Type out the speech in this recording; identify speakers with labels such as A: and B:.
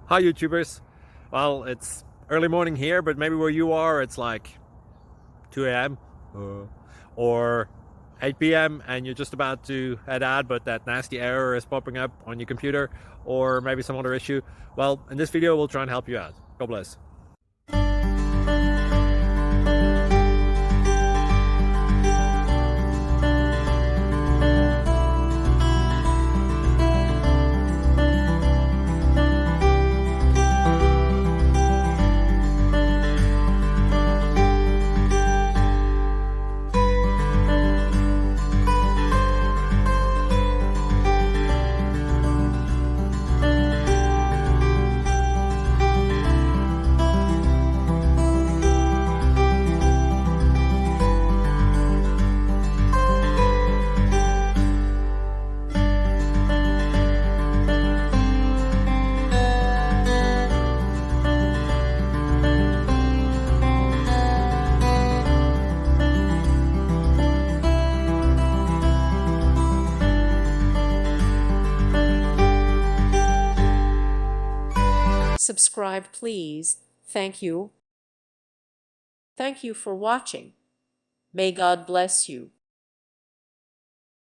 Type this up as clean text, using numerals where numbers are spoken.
A: Hi YouTubers. Well, it's early morning here, but maybe where you are it's like 2 a.m. or 8 p.m. and you're just about to head out, but that nasty error is popping up on your computer, or maybe some other issue. Well, in this video we'll try and help you out. God bless.
B: Subscribe, please. Thank you. Thank you for watching. May God bless you.